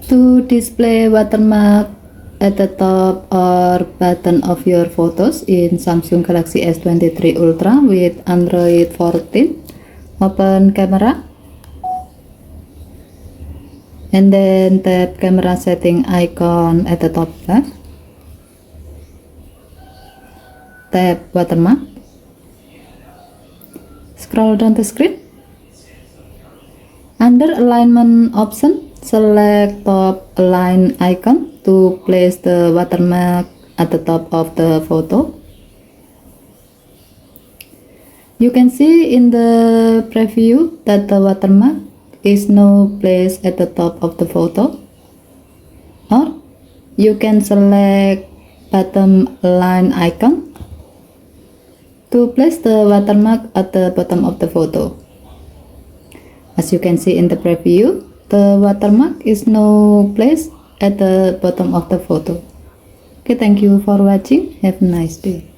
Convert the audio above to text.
To display watermark at the top or bottom of your photos in Samsung Galaxy S23 Ultra with Android 14, open camera and then tap camera setting icon at the top left. Tap watermark. Scroll down the screen. Under alignment option, select top align icon to place the watermark at the top of the photo. You can see in the preview that the watermark is now placed at the top of the photo. Or you can select bottom align icon to place the watermark at the bottom of the photo. As you can see in the preview, the watermark is now placed at the bottom of the photo. Okay, thank you for watching. Have a nice day.